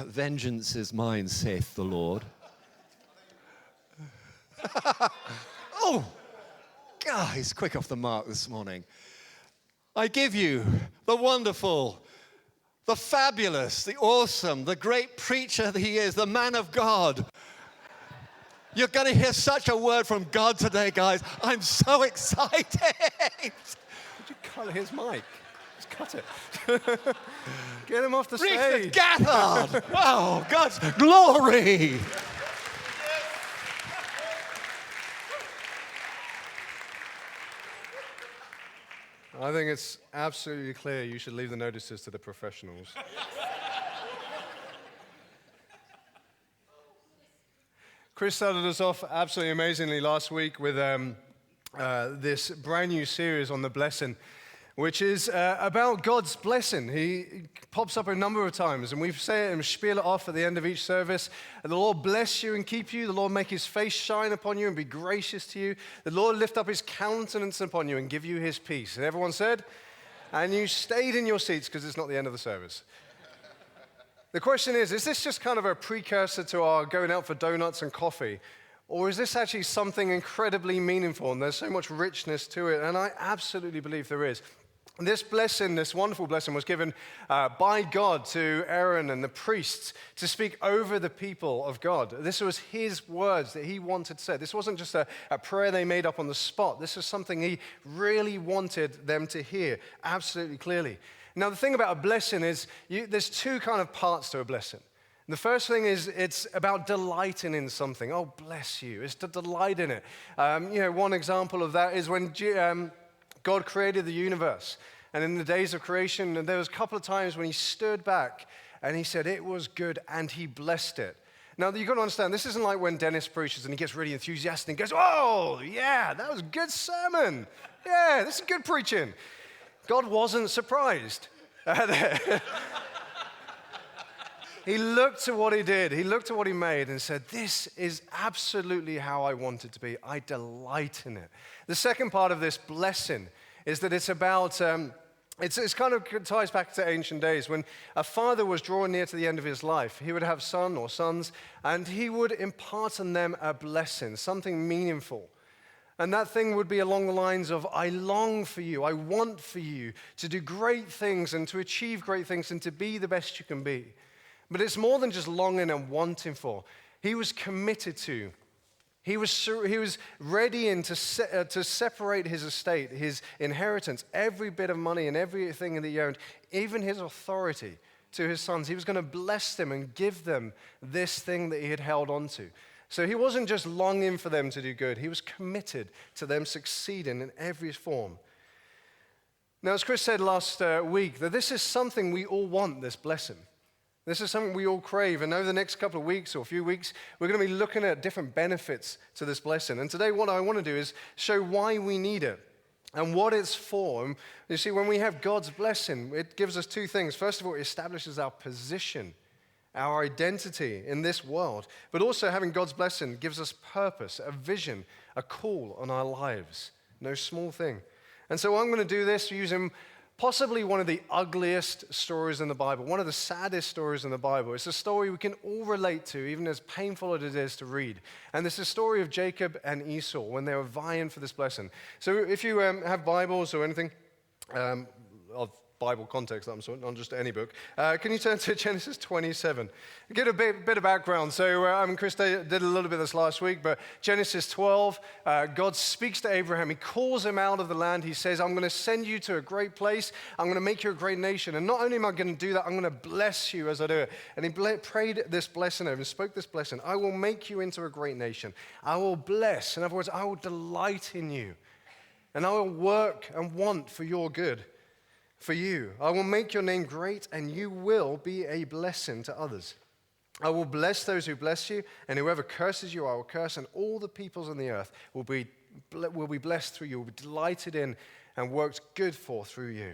Vengeance is mine, saith the Lord. Oh, guys, quick off the mark this morning. I give you the wonderful, the fabulous, the awesome, the great preacher that he is, the man of God. You're going to hear such a word from God today, guys. I'm so excited. Would you cut his mic? Just cut it. Get him off the stage. Richard Gathard. Oh, God's glory. I think it's absolutely clear you should leave the notices to the professionals. Chris started us off absolutely amazingly last week with this brand new series on the blessing, which is about God's blessing. He pops up a number of times, and we say it and spiel it off at the end of each service. The Lord bless you and keep you. The Lord make his face shine upon you and be gracious to you. The Lord lift up his countenance upon you and give you his peace. And everyone said? And you stayed in your seats because it's not the end of the service. The question is this just kind of a precursor to our going out for donuts and coffee? Or is this actually something incredibly meaningful? And there's so much richness to it. And I absolutely believe there is. This blessing, this wonderful blessing, was given by God to Aaron and the priests to speak over the people of God. This was his words that he wanted said. This wasn't just a prayer they made up on the spot. This was something he really wanted them to hear absolutely clearly. Now, the thing about a blessing is there's two kind of parts to a blessing. The first thing is it's about delighting in something. Oh, bless you. It's to delight in it. One example of that is when God created the universe. And in the days of creation, there was a couple of times when he stood back and he said, it was good, and he blessed it. Now, you've got to understand, this isn't like when Dennis preaches and he gets really enthusiastic and goes, oh, yeah, that was a good sermon. Yeah, this is good preaching. God wasn't surprised. He looked at what he did. He looked at what he made and said, this is absolutely how I want it to be. I delight in it. The second part of this blessing is that it's about, it's kind of ties back to ancient days. When a father was drawing near to the end of his life, he would have son or sons, and he would impart on them a blessing, something meaningful. And that thing would be along the lines of, I long for you, I want for you to do great things and to achieve great things and to be the best you can be. But it's more than just longing and wanting for. He was committed to. He was ready to separate his estate, his inheritance, every bit of money and everything that he owned, even his authority to his sons. He was going to bless them and give them this thing that he had held on to. So he wasn't just longing for them to do good. He was committed to them succeeding in every form. Now, as Chris said last week, that this is something we all want, this blessing. This is something we all crave. And over the next couple of weeks or a few weeks, we're going to be looking at different benefits to this blessing. And today what I want to do is show why we need it and what it's for. And you see, when we have God's blessing, it gives us two things. First of all, it establishes our position, our identity in this world. But also having God's blessing gives us purpose, a vision, a call on our lives. No small thing. And so I'm going to do this using possibly one of the ugliest stories in the Bible, one of the saddest stories in the Bible. It's a story we can all relate to, even as painful as it is to read. And this is the story of Jacob and Esau when they were vying for this blessing. So if you have Bibles or anything of Bible context, I'm sorry, not just any book, can you turn to Genesis 27? Get a bit of background. So Chris did a little bit of this last week, but Genesis 12, God speaks to Abraham. He calls him out of the land. He says, I'm going to send you to a great place. I'm going to make you a great nation. And not only am I going to do that, I'm going to bless you as I do it. And he prayed this blessing over and spoke this blessing. I will make you into a great nation. I will bless. In other words, I will delight in you. And I will work and want for your good. For you, I will make your name great, and you will be a blessing to others. I will bless those who bless you, and whoever curses you, I will curse, and all the peoples on the earth will be blessed through you, will be delighted in, and worked good for through you.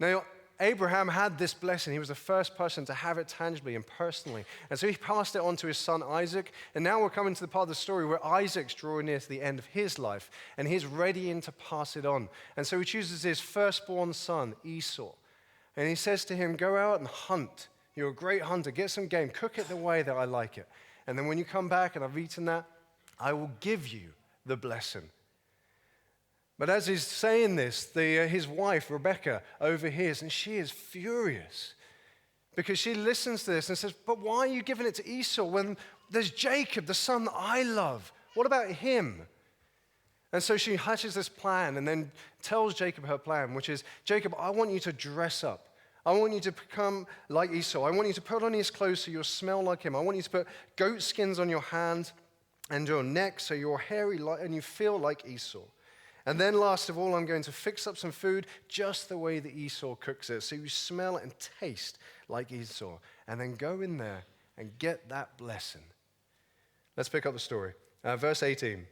Now, Abraham had this blessing. He was the first person to have it tangibly and personally. And so he passed it on to his son Isaac. And now we're coming to the part of the story where Isaac's drawing near to the end of his life. And he's readying to pass it on. And so he chooses his firstborn son, Esau. And he says to him, go out and hunt You're a great hunter. Get some game. Cook it the way that I like it. And then when you come back and I've eaten that, I will give you the blessing. But as he's saying this, his wife, Rebecca, overhears, and she is furious because she listens to this and says, but why are you giving it to Esau when there's Jacob, the son that I love? What about him? And so she hatches this plan and then tells Jacob her plan, which is, Jacob, I want you to dress up. I want you to become like Esau. I want you to put on his clothes so you'll smell like him. I want you to put goat skins on your hand and your neck so you're hairy and you feel like Esau. And then last of all, I'm going to fix up some food just the way that Esau cooks it, so you smell and taste like Esau. And then go in there and get that blessing. Let's pick up the story. Verse 18.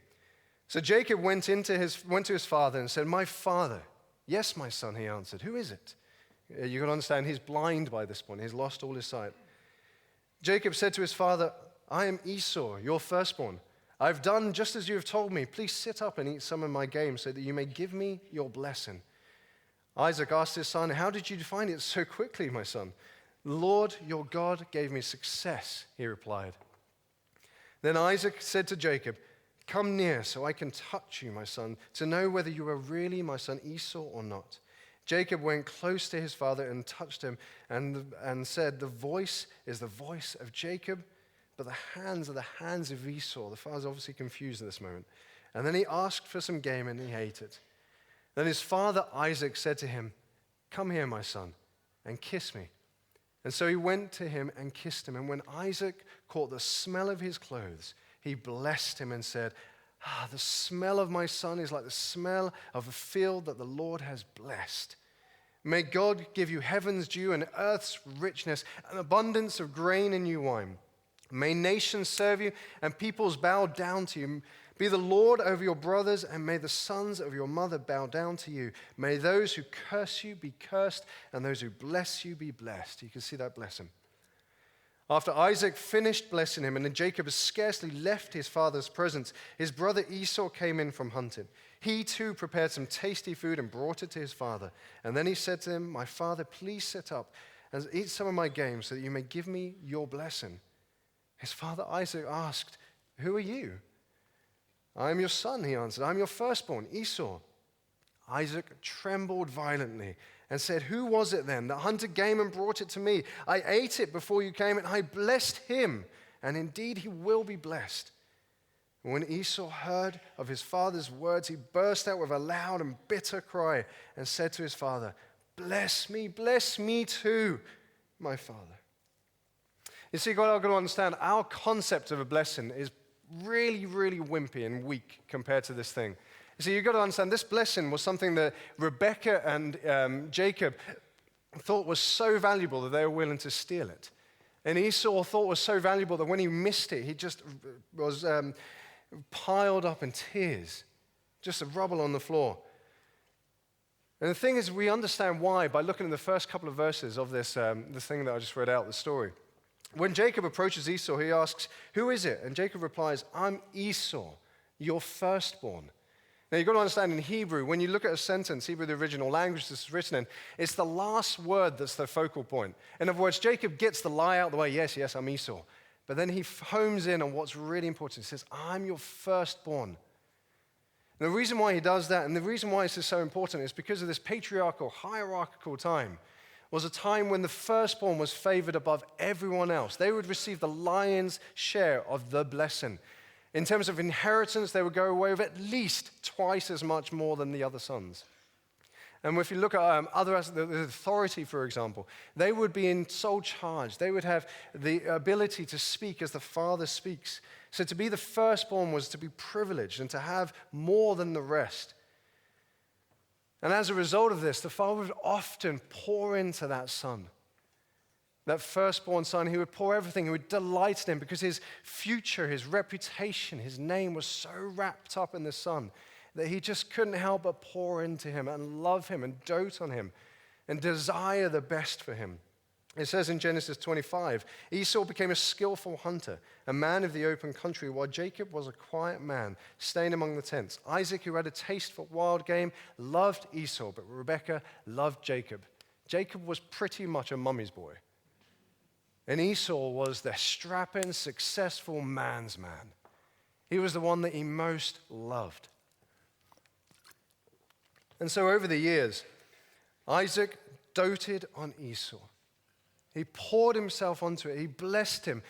So Jacob went to his father and said, my father. Yes, my son, he answered. Who is it? You've got to understand, he's blind by this point. He's lost all his sight. Jacob said to his father, I am Esau, your firstborn. I've done just as you have told me. Please sit up and eat some of my game so that you may give me your blessing. Isaac asked his son, how did you find it so quickly, my son? The Lord, your God, gave me success, he replied. Then Isaac said to Jacob, come near so I can touch you, my son, to know whether you are really my son Esau or not. Jacob went close to his father and touched him and said, the voice is the voice of Jacob, but the hands are the hands of Esau. The father's obviously confused at this moment. And then he asked for some game and he ate it. Then his father Isaac said to him, come here, my son, and kiss me. And so he went to him and kissed him. And when Isaac caught the smell of his clothes, he blessed him and said, the smell of my son is like the smell of a field that the Lord has blessed. May God give you heaven's dew and earth's richness, an abundance of grain and new wine. May nations serve you and peoples bow down to you. Be the Lord over your brothers, and may the sons of your mother bow down to you. May those who curse you be cursed, and those who bless you be blessed. You can see that blessing. After Isaac finished blessing him, and then Jacob had scarcely left his father's presence, his brother Esau came in from hunting. He too prepared some tasty food and brought it to his father. And then he said to him, my father, please sit up and eat some of my game so that you may give me your blessing. His father Isaac asked, who are you? I am your son, he answered. I am your firstborn, Esau. Isaac trembled violently and said, who was it then that hunted game and brought it to me? I ate it before you came, and I blessed him, and indeed he will be blessed. And when Esau heard of his father's words, he burst out with a loud and bitter cry and said to his father, bless me too, my father. You see, God, I've got to understand, our concept of a blessing is really, really wimpy and weak compared to this thing. You see, you've got to understand, this blessing was something that Rebecca and Jacob thought was so valuable that they were willing to steal it. And Esau thought it was so valuable that when he missed it, he just was piled up in tears, just a rubble on the floor. And the thing is, we understand why by looking at the first couple of verses of this thing that I just read out, the story. When Jacob approaches Esau, he asks, who is it? And Jacob replies, I'm Esau, your firstborn. Now, you've got to understand, in Hebrew, when you look at a sentence, Hebrew, the original language this is written in, it's the last word that's the focal point. In other words, Jacob gets the lie out of the way, yes, I'm Esau. But then he homes in on what's really important. He says, I'm your firstborn. And the reason why he does that, and the reason why this is so important, is because of this patriarchal, hierarchical time. Was a time when the firstborn was favored above everyone else. They would receive the lion's share of the blessing. In terms of inheritance, they would go away with at least twice as much more than the other sons. And if you look at the authority, for example, they would be in sole charge. They would have the ability to speak as the father speaks. So to be the firstborn was to be privileged and to have more than the rest. And as a result of this, the father would often pour into that son, that firstborn son. He would pour everything. He would delight in him because his future, his reputation, his name was so wrapped up in the son that he just couldn't help but pour into him and love him and dote on him and desire the best for him. It says in Genesis 25, Esau became a skillful hunter, a man of the open country, while Jacob was a quiet man, staying among the tents. Isaac, who had a taste for wild game, loved Esau, but Rebekah loved Jacob. Jacob was pretty much a mummy's boy. And Esau was the strapping, successful man's man. He was the one that he most loved. And so over the years, Isaac doted on Esau. He poured himself onto it. He blessed him.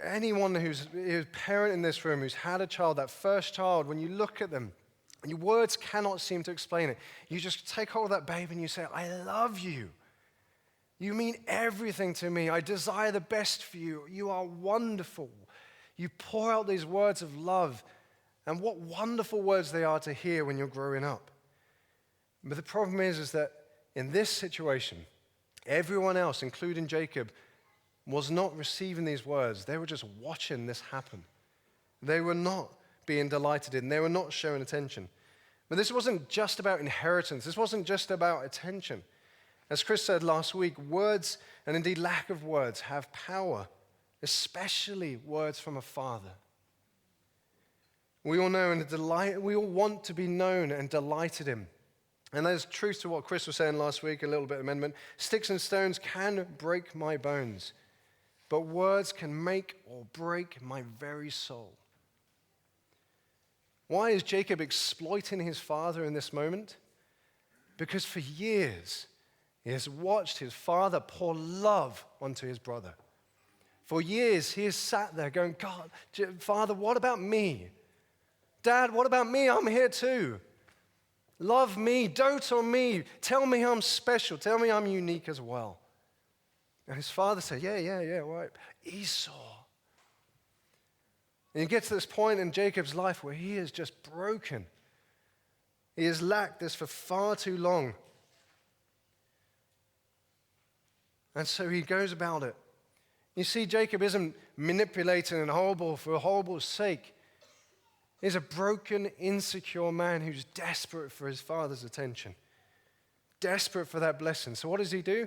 Anyone who's a parent in this room who's had a child, that first child, when you look at them, your words cannot seem to explain it. You just take hold of that baby and you say, I love you. You mean everything to me. I desire the best for you. You are wonderful. You pour out these words of love. And what wonderful words they are to hear when you're growing up. But the problem is that in this situation, everyone else, including Jacob, was not receiving these words. They were just watching this happen. They were not being delighted in. They were not showing attention. But this wasn't just about inheritance. This wasn't just about attention. As Chris said last week, words, and indeed lack of words, have power, especially words from a father. We all know and we all want to be known and delighted in. And there's truth to what Chris was saying last week, a little bit of amendment. Sticks and stones can break my bones, but words can make or break my very soul. Why is Jacob exploiting his father in this moment? Because for years, he has watched his father pour love onto his brother. For years, he has sat there going, God, Father, what about me? Dad, what about me? I'm here too. Love me, dote on me, tell me I'm special, tell me I'm unique as well. And his father said, yeah, right. Esau. And you get to this point in Jacob's life where he is just broken. He has lacked this for far too long. And so he goes about it. You see, Jacob isn't manipulating and horrible for a horrible sake. He's a broken, insecure man who's desperate for his father's attention, desperate for that blessing. So what does he do?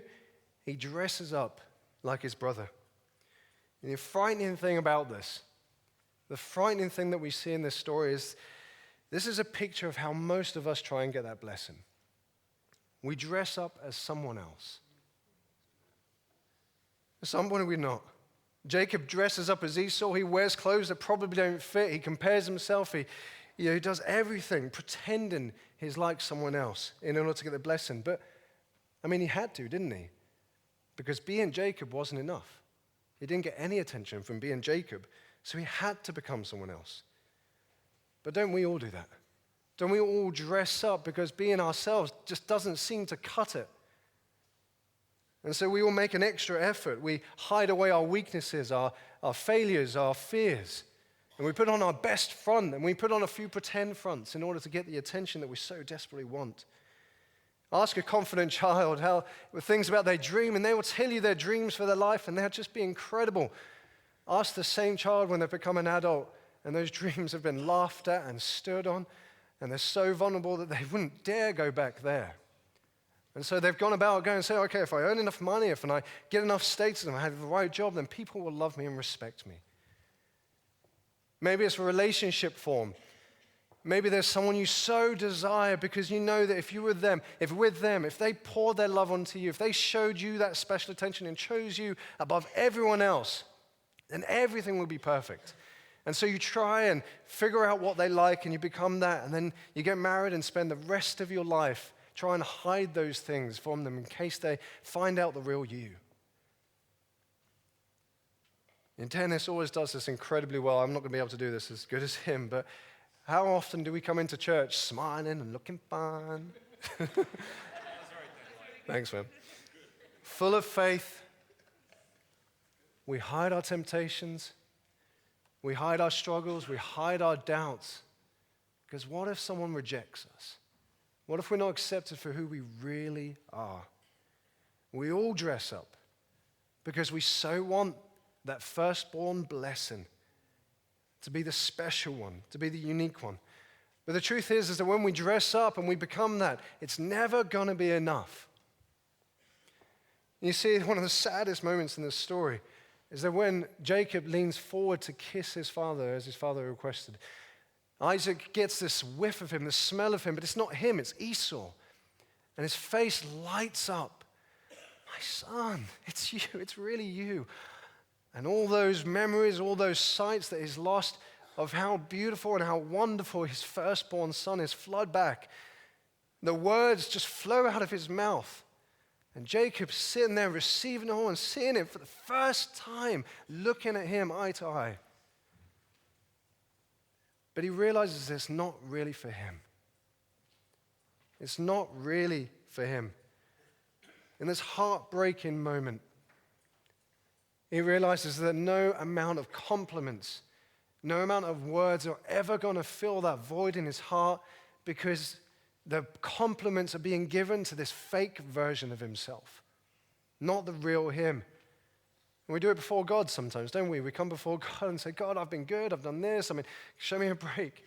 He dresses up like his brother. And the frightening thing about this, the frightening thing that we see in this story is this is a picture of how most of us try and get that blessing. We dress up as someone else. Someone we're not. Jacob dresses up as Esau. He wears clothes that probably don't fit. He compares himself. He does everything, pretending he's like someone else in order to get the blessing. But, he had to, didn't he? Because being Jacob wasn't enough. He didn't get any attention from being Jacob, so he had to become someone else. But don't we all do that? Don't we all dress up because being ourselves just doesn't seem to cut it? And so we all make an extra effort. We hide away our weaknesses, our failures, our fears. And we put on our best front, and we put on a few pretend fronts in order to get the attention that we so desperately want. Ask a confident child things about their dream, and they will tell you their dreams for their life, and they'll just be incredible. Ask the same child when they've become an adult, and those dreams have been laughed at and stood on, and they're so vulnerable that they wouldn't dare go back there. And so they've gone about going and say, okay, if I earn enough money, if I get enough status, and I have the right job, then people will love me and respect me. Maybe it's a relationship form. Maybe there's someone you so desire because you know that if you were them, if they poured their love onto you, if they showed you that special attention and chose you above everyone else, then everything will be perfect. And so you try and figure out what they like and you become that, and then you get married and spend the rest of your life try and hide those things from them in case they find out the real you. And tennis always does this incredibly well. I'm not going to be able to do this as good as him, but how often do we come into church smiling and looking fine? Thanks, man. Full of faith. We hide our temptations. We hide our struggles. We hide our doubts. Because what if someone rejects us? What if we're not accepted for who we really are? We all dress up because we so want that firstborn blessing to be the special one, to be the unique one. But the truth is that when we dress up and we become that, it's never going to be enough. You see, one of the saddest moments in this story is that when Jacob leans forward to kiss his father as his father requested, Isaac gets this whiff of him, the smell of him, but it's not him, it's Esau. And his face lights up. my son, it's you, it's really you. And all those memories, all those sights that he's lost of how beautiful and how wonderful his firstborn son is flood back. The words just flow out of his mouth. And Jacob's sitting there receiving it all and seeing it for the first time, looking at him eye to eye. But he realizes it's not really for him. It's not really for him. In this heartbreaking moment, he realizes that no amount of compliments, no amount of words are ever going to fill that void in his heart, because the compliments are being given to this fake version of himself, not the real him. And we do it before God sometimes, don't we? We come before God and say, God, I've been good, I've done this, show me a break.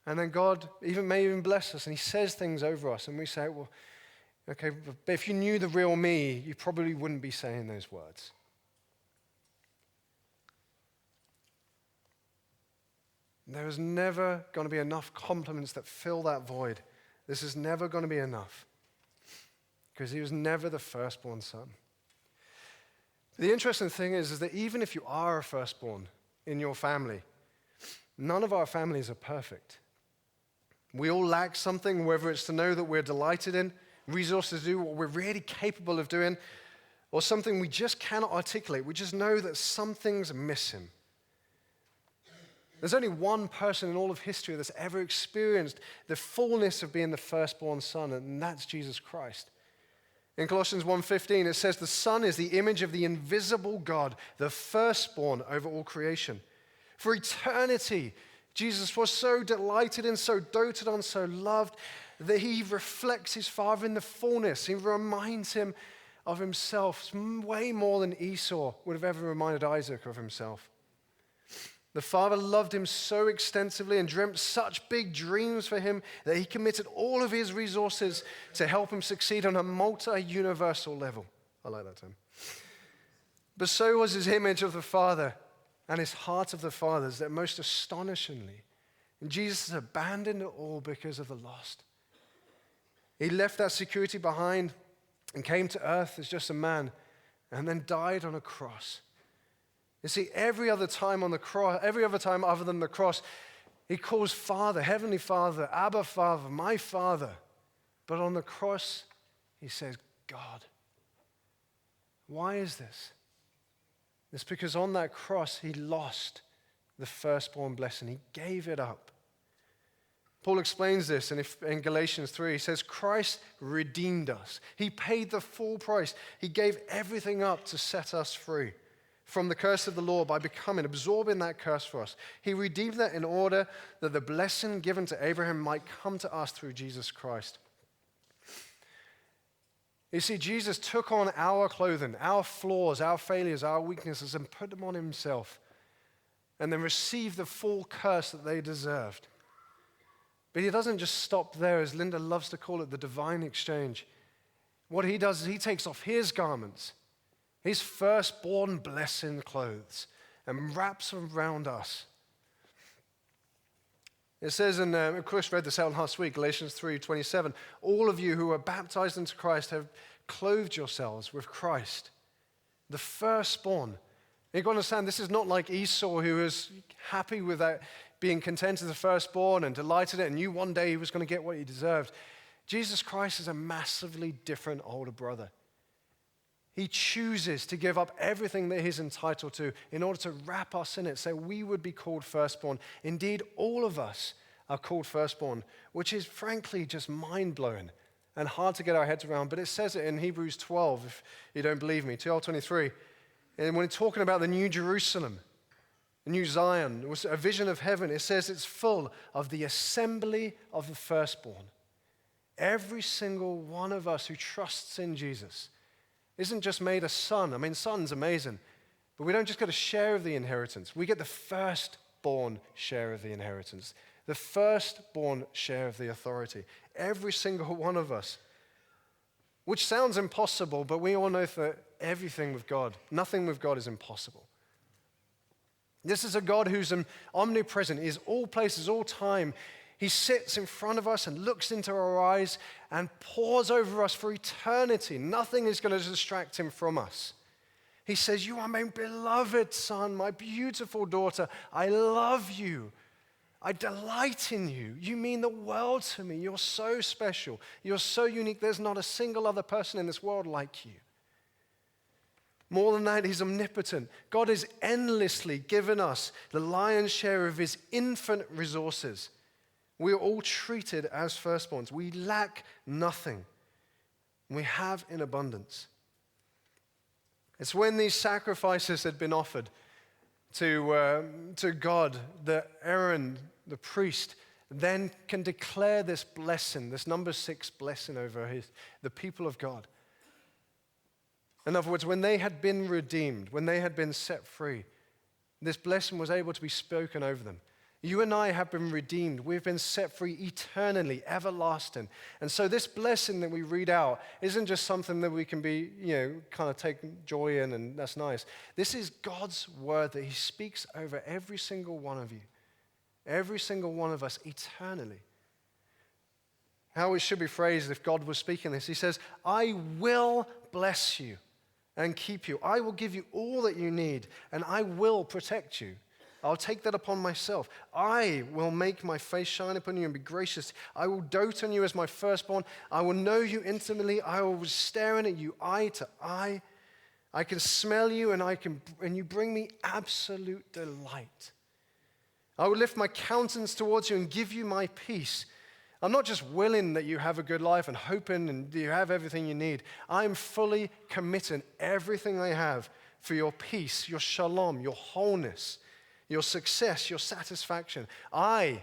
And then God may even bless us, and he says things over us, and we say, well, okay, but if you knew the real me, you probably wouldn't be saying those words. There is never going to be enough compliments that fill that void. This is never going to be enough, because he was never the firstborn son. The interesting thing is that even if you are a firstborn in your family, none of our families are perfect. We all lack something, whether it's to know that we're delighted in, resources to do what we're really capable of doing, or something we just cannot articulate. We just know that something's missing. There's only one person in all of history that's ever experienced the fullness of being the firstborn son, and that's Jesus Christ. In Colossians 1:15, it says, the Son is the image of the invisible God, the firstborn over all creation. For eternity, Jesus was so delighted in, so doted on, so loved, that he reflects his Father in the fullness. He reminds him of himself way more than Esau would have ever reminded Isaac of himself. The Father loved him so extensively and dreamt such big dreams for him that he committed all of his resources to help him succeed on a multi-universal level. I like that term. But so was his image of the Father and his heart of the Father's, that most astonishingly, Jesus has abandoned it all because of the lost. He left that security behind and came to earth as just a man, and then died on a cross. You see, every other time on the cross, every other time other than the cross, he calls Father, Heavenly Father, Abba Father, my Father. But on the cross, he says, God. Why is this? It's because on that cross, he lost the firstborn blessing. He gave it up. Paul explains this in Galatians 3. He says, Christ redeemed us. He paid the full price. He gave everything up to set us free from the curse of the law by absorbing that curse for us. He redeemed that in order that the blessing given to Abraham might come to us through Jesus Christ. You see, Jesus took on our clothing, our flaws, our failures, our weaknesses, and put them on himself, and then received the full curse that they deserved. But he doesn't just stop there, as Linda loves to call it, the divine exchange. What he does is he takes off his garments, his firstborn blessing clothes, and wraps them around us. It says, and Chris read this out last week, Galatians 3:27, all of you who are baptized into Christ have clothed yourselves with Christ, the firstborn. You've got to understand, this is not like Esau, who was happy with that, being content as the firstborn and delighted in it, and knew one day he was going to get what he deserved. Jesus Christ is a massively different older brother. He chooses to give up everything that he's entitled to in order to wrap us in it, so we would be called firstborn. Indeed, all of us are called firstborn, which is frankly just mind-blowing and hard to get our heads around. But it says it in Hebrews 12, if you don't believe me, 12:23. And when it's talking about the New Jerusalem, the New Zion, it was a vision of heaven. It says it's full of the assembly of the firstborn. Every single one of us who trusts in Jesus isn't just made a son. I mean, son's amazing, but we don't just get a share of the inheritance. We get the firstborn share of the inheritance, the firstborn share of the authority. Every single one of us, which sounds impossible, but we all know that everything with God, nothing with God is impossible. This is a God who's omnipresent. He is all places, all time. He sits in front of us and looks into our eyes and pours over us for eternity. Nothing is going to distract him from us. He says, you are my beloved son, my beautiful daughter. I love you. I delight in you. You mean the world to me. You're so special. You're so unique. There's not a single other person in this world like you. More than that, he's omnipotent. God has endlessly given us the lion's share of his infinite resources. We are all treated as firstborns. We lack nothing. We have in abundance. It's when these sacrifices had been offered to God that Aaron, the priest, then can declare this blessing, this number 6 blessing over the people of God. In other words, when they had been redeemed, when they had been set free, this blessing was able to be spoken over them. You and I have been redeemed. We've been set free eternally, everlasting. And so this blessing that we read out isn't just something that we can be, kind of take joy in, and that's nice. This is God's word that he speaks over every single one of you, every single one of us eternally. How it should be phrased if God was speaking this. He says, I will bless you and keep you. I will give you all that you need, and I will protect you. I'll take that upon myself. I will make my face shine upon you and be gracious. I will dote on you as my firstborn. I will know you intimately. I will be staring at you eye to eye. I can smell you, and you bring me absolute delight. I will lift my countenance towards you and give you my peace. I'm not just willing that you have a good life and hoping and you have everything you need. I'm fully committing everything I have for your peace, your shalom, your wholeness, your success, your satisfaction. I,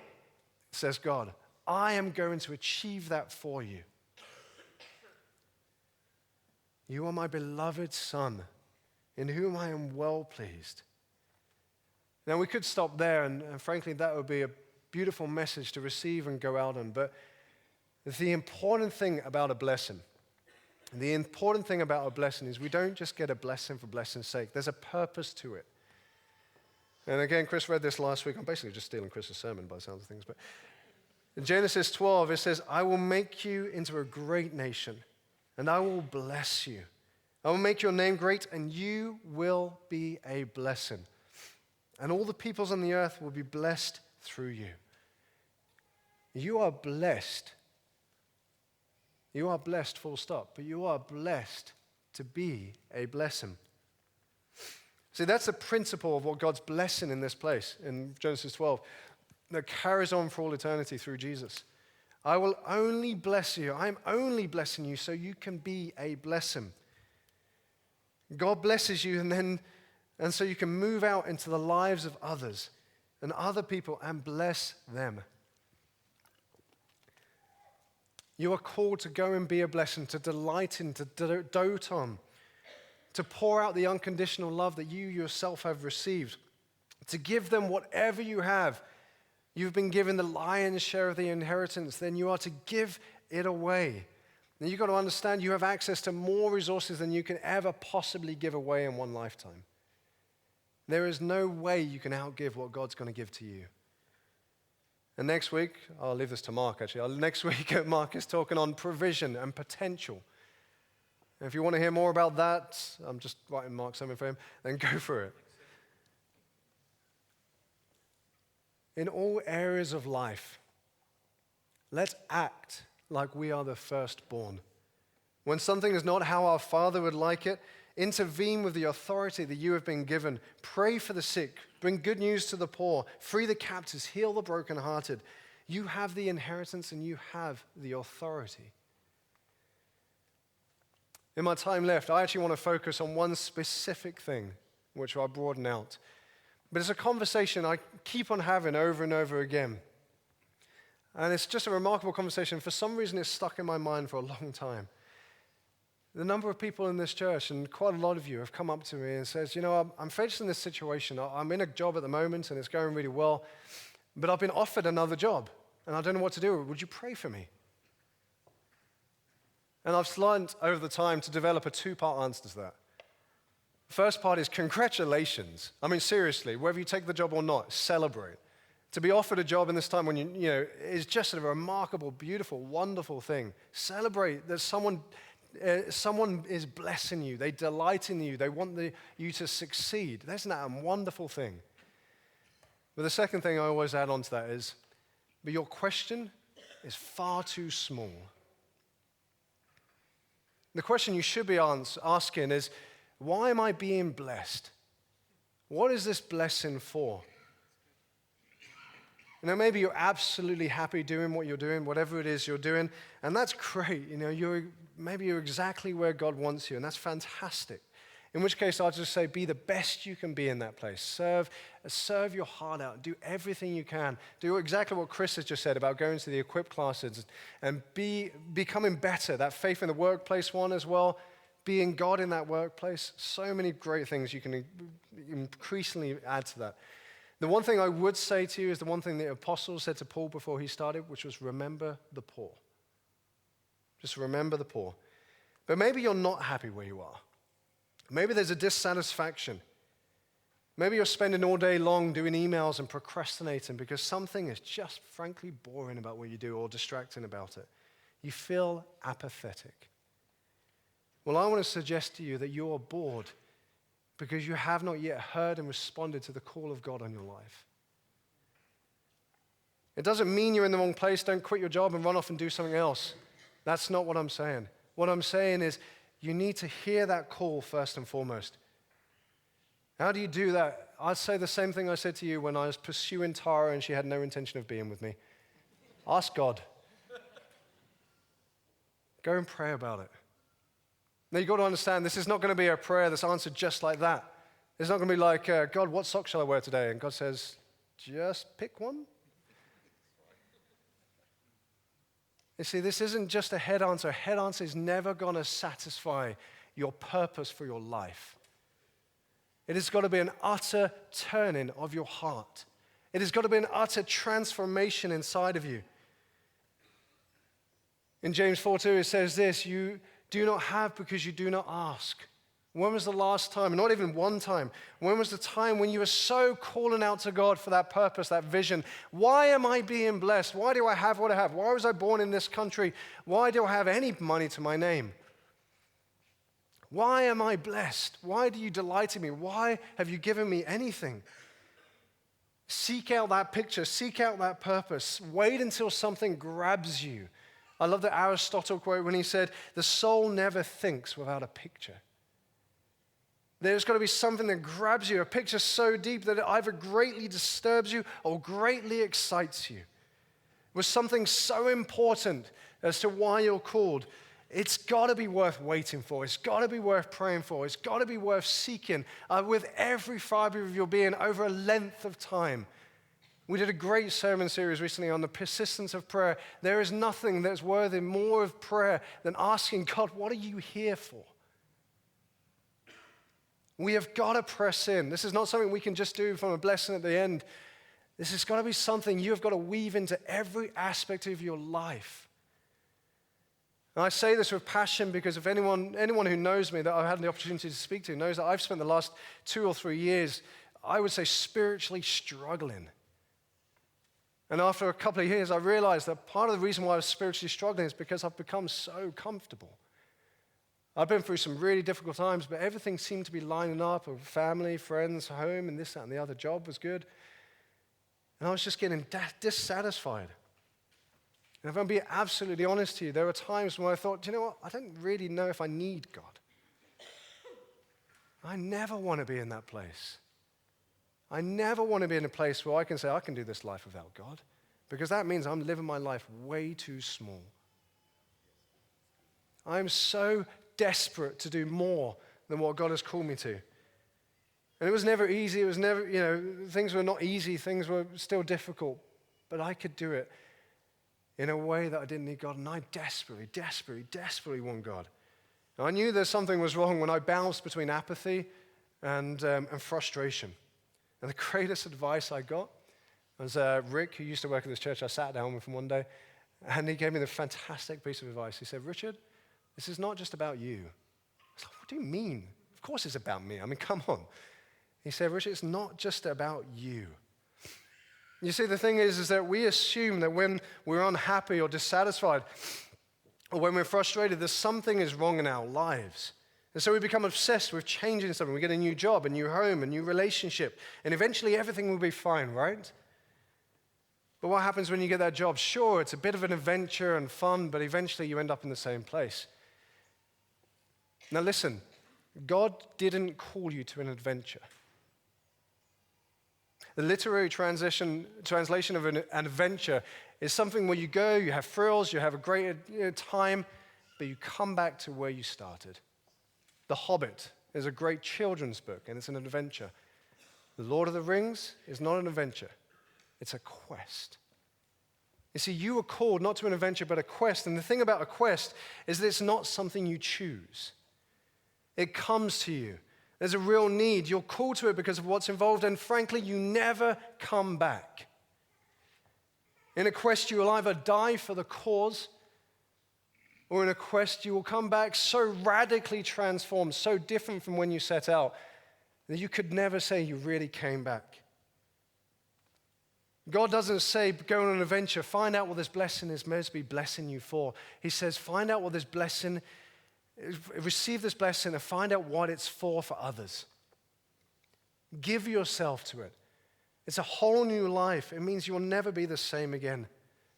says God, I am going to achieve that for you. You are my beloved son, in whom I am well pleased. Now, we could stop there, and frankly, that would be a beautiful message to receive and go out on. But the important thing about a blessing, is we don't just get a blessing for blessing's sake. There's a purpose to it. And again, Chris read this last week. I'm basically just stealing Chris's sermon by the sounds of things. But in Genesis 12, it says, I will make you into a great nation, and I will bless you. I will make your name great, and you will be a blessing. And all the peoples on the earth will be blessed through you. You are blessed. You are blessed, full stop. But you are blessed to be a blessing. See, that's the principle of what God's blessing in this place, in Genesis 12, that carries on for all eternity through Jesus. I will only bless you. I'm only blessing you so you can be a blessing. God blesses you, and so you can move out into the lives of others and other people and bless them. You are called to go and be a blessing, to delight in, to dote on, to pour out the unconditional love that you yourself have received, to give them whatever you have. You've been given the lion's share of the inheritance, then you are to give it away. Now you've got to understand you have access to more resources than you can ever possibly give away in one lifetime. There is no way you can outgive what God's going to give to you. And next week, I'll leave this to Mark actually. Next week, Mark is talking on provision and potential. And if you want to hear more about that, I'm just writing Mark's sermon for him, then go for it. In all areas of life, let's act like we are the firstborn. When something is not how our Father would like it, intervene with the authority that you have been given. Pray for the sick. Bring good news to the poor. Free the captives. Heal the brokenhearted. You have the inheritance and you have the authority. In my time left, I actually want to focus on one specific thing, which I'll broaden out. But it's a conversation I keep on having over and over again. And it's just a remarkable conversation. For some reason, it's stuck in my mind for a long time. The number of people in this church, and quite a lot of you, have come up to me and says, I'm facing this situation. I'm in a job at the moment, and it's going really well. But I've been offered another job, and I don't know what to do. Would you pray for me? And I've learned over the time to develop a two-part answer to that. The first part is congratulations. I mean, seriously, whether you take the job or not, celebrate. To be offered a job in this time when you know is just a remarkable, beautiful, wonderful thing. Celebrate that someone is blessing you. They delight in you. They want you to succeed. Isn't that a wonderful thing? But the second thing I always add on to that is, but your question is far too small. The question you should be asking is, why am I being blessed? What is this blessing for? You know, maybe you're absolutely happy doing what you're doing, whatever it is you're doing, and that's great. You know, maybe you're exactly where God wants you, and that's fantastic. In which case, I'll just say, be the best you can be in that place. Serve your heart out. Do everything you can. Do exactly what Chris has just said about going to the equip classes and becoming better. That faith in the workplace one as well. Being God in that workplace. So many great things you can increasingly add to that. The one thing I would say to you is the one thing the apostle said to Paul before he started, which was remember the poor. Just remember the poor. But maybe you're not happy where you are. Maybe there's a dissatisfaction. Maybe you're spending all day long doing emails and procrastinating because something is just frankly boring about what you do or distracting about it. You feel apathetic. Well, I want to suggest to you that you're bored because you have not yet heard and responded to the call of God on your life. It doesn't mean you're in the wrong place. Don't quit your job and run off and do something else. That's not what I'm saying. What I'm saying is you need to hear that call first and foremost. How do you do that? I'd say the same thing I said to you when I was pursuing Tara and she had no intention of being with me. Ask God. Go and pray about it. Now you've got to understand, this is not going to be a prayer that's answered just like that. It's not going to be like, God, what socks shall I wear today? And God says, just pick one. You see, this isn't just a head answer. A head answer is never going to satisfy your purpose for your life. It has got to be an utter turning of your heart. It has got to be an utter transformation inside of you. In James 4:2, it says this, you do not have because you do not ask. When was the last time, not even one time, when was the time when you were so calling out to God for that purpose, that vision? Why am I being blessed? Why do I have what I have? Why was I born in this country? Why do I have any money to my name? Why am I blessed? Why do you delight in me? Why have you given me anything? Seek out that picture. Seek out that purpose. Wait until something grabs you. I love the Aristotle quote when he said, the soul never thinks without a picture. There's got to be something that grabs you, a picture so deep that it either greatly disturbs you or greatly excites you. It was something so important as to why you're called. It's got to be worth waiting for. It's got to be worth praying for. It's got to be worth seeking with every fiber of your being over a length of time. We did a great sermon series recently on the persistence of prayer. There is nothing that's worthy more of prayer than asking God, what are you here for? We have got to press in. This is not something we can just do from a blessing at the end. This has got to be something you have got to weave into every aspect of your life. And I say this with passion because if anyone who knows me that I've had the opportunity to speak to knows that I've spent the last 2 or 3 years, I would say spiritually struggling. And after a couple of years, I realized that part of the reason why I was spiritually struggling is because I've become so comfortable. I've been through some really difficult times, but everything seemed to be lining up with family, friends, home, and this, that, and the other. Job was good. And I was just getting dissatisfied. And if I'm being absolutely honest to you, there were times when I thought, do you know what? I don't really know if I need God. I never want to be in that place. I never want to be in a place where I can say, I can do this life without God. Because that means I'm living my life way too small. I'm so desperate to do more than what God has called me to. And it was never easy. It was never, things were not easy. Things were still difficult. But I could do it in a way that I didn't need God. And I desperately, desperately, desperately want God. And I knew that something was wrong when I bounced between apathy and frustration. And the greatest advice I got was Rick, who used to work at this church. I sat down with him one day, and he gave me the fantastic piece of advice. He said, Richard, this is not just about you. I was like, what do you mean? Of course it's about me. I mean, come on. He said, Richard, it's not just about you. You see, the thing is that we assume that when we're unhappy or dissatisfied, or when we're frustrated, that something is wrong in our lives. And so we become obsessed with changing something. We get a new job, a new home, a new relationship, and eventually everything will be fine, right? But what happens when you get that job? Sure, it's a bit of an adventure and fun, but eventually you end up in the same place. Now listen, God didn't call you to an adventure. The literary translation of an adventure is something where you go, you have thrills, you have a great time, but you come back to where you started. The Hobbit is a great children's book, and it's an adventure. The Lord of the Rings is not an adventure. It's a quest. You see, you were called not to an adventure, but a quest. And the thing about a quest is that it's not something you choose. It comes to you. There's a real need. You're called to it because of what's involved, and frankly, you never come back. In a quest, you will either die for the cause, or in a quest, you will come back so radically transformed, so different from when you set out, that you could never say you really came back. God doesn't say, go on an adventure, find out what this blessing is meant to be blessing you for. He says, find out what this blessing, receive this blessing and find out what it's for others. Give yourself to it. It's a whole new life. It means you'll never be the same again.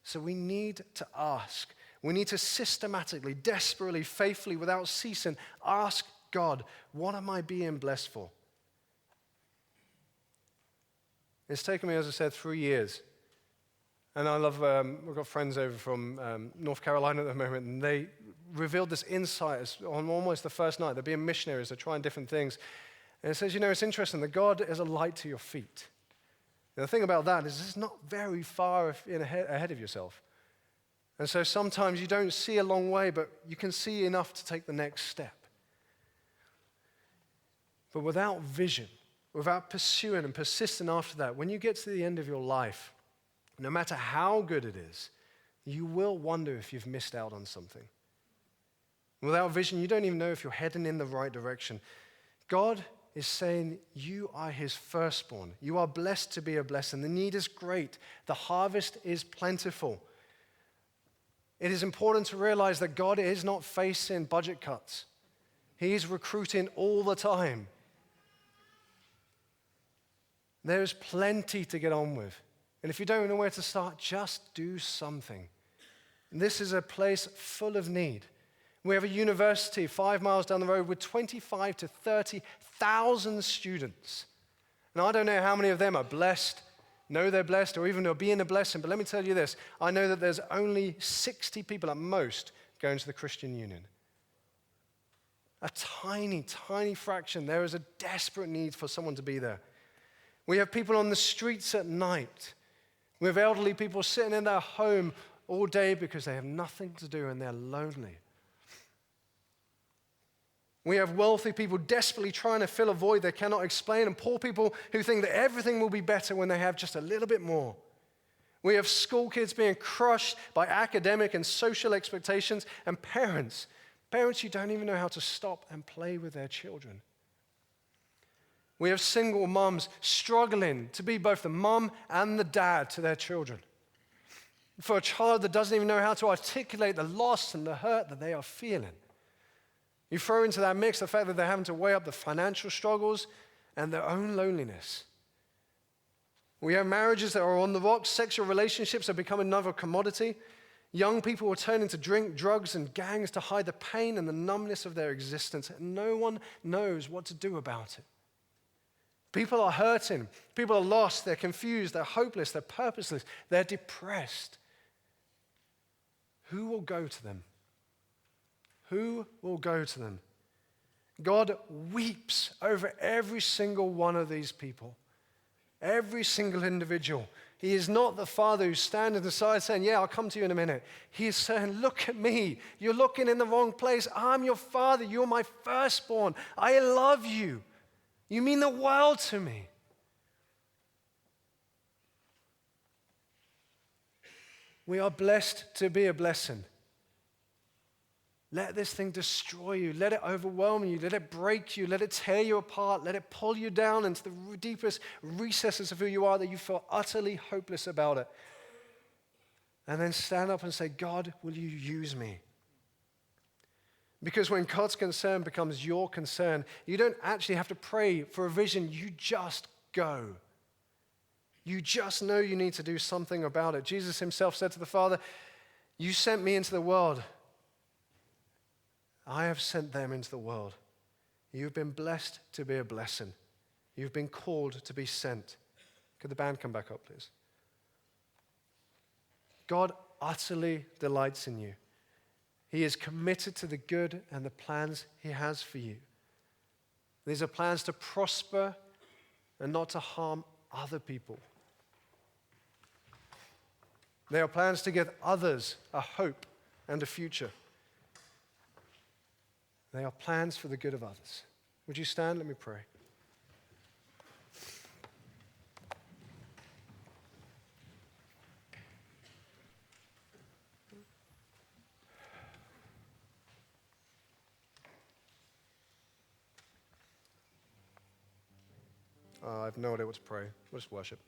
So we need to ask. We need to systematically, desperately, faithfully, without ceasing, ask God, what am I being blessed for? It's taken me, as I said, 3 years. And I love, we've got friends over from North Carolina at the moment, and they revealed this insight on almost the first night. They're being missionaries, they're trying different things. And it says, it's interesting that God is a light to your feet. And the thing about that is it's not very far ahead of yourself. And so sometimes you don't see a long way, but you can see enough to take the next step. But without vision, without pursuing and persisting after that, when you get to the end of your life, no matter how good it is, you will wonder if you've missed out on something. Without vision, you don't even know if you're heading in the right direction. God is saying you are his firstborn. You are blessed to be a blessing. The need is great. The harvest is plentiful. It is important to realize that God is not facing budget cuts. He is recruiting all the time. There is plenty to get on with. And if you don't know where to start, just do something. This is a place full of need. We have a university 5 miles down the road with 25 to 30,000 students. And I don't know how many of them are blessed, know they're blessed, or even are being a blessing. But let me tell you this. I know that there's only 60 people at most going to the Christian Union. A tiny, tiny fraction. There is a desperate need for someone to be there. We have people on the streets at night. We have elderly people sitting in their home all day because they have nothing to do and they're lonely. We have wealthy people desperately trying to fill a void they cannot explain, and poor people who think that everything will be better when they have just a little bit more. We have school kids being crushed by academic and social expectations, and parents who don't even know how to stop and play with their children. We have single moms struggling to be both the mom and the dad to their children. For a child that doesn't even know how to articulate the loss and the hurt that they are feeling. You throw into that mix the fact that they're having to weigh up the financial struggles and their own loneliness. We have marriages that are on the rocks. Sexual relationships have become another commodity. Young people are turning to drink, drugs, and gangs to hide the pain and the numbness of their existence, and no one knows what to do about it. People are hurting. People are lost. They're confused. They're hopeless. They're purposeless. They're depressed. Who will go to them? Who will go to them? God weeps over every single one of these people. Every single individual. He is not the father who's standing aside saying, yeah, I'll come to you in a minute. He is saying, look at me. You're looking in the wrong place. I'm your father. You're my firstborn. I love you. You mean the world to me. We are blessed to be a blessing. Let this thing destroy you. Let it overwhelm you. Let it break you. Let it tear you apart. Let it pull you down into the deepest recesses of who you are, that you feel utterly hopeless about it. And then stand up and say, God, will you use me? Because when God's concern becomes your concern, you don't actually have to pray for a vision. You just go. You just know you need to do something about it. Jesus himself said to the Father, you sent me into the world. I have sent them into the world. You've been blessed to be a blessing. You've been called to be sent. Could the band come back up, please? God utterly delights in you. He is committed to the good and the plans he has for you. These are plans to prosper and not to harm other people. They are plans to give others a hope and a future. They are plans for the good of others. Would you stand? Let me pray. I have no idea what to pray. We'll just worship.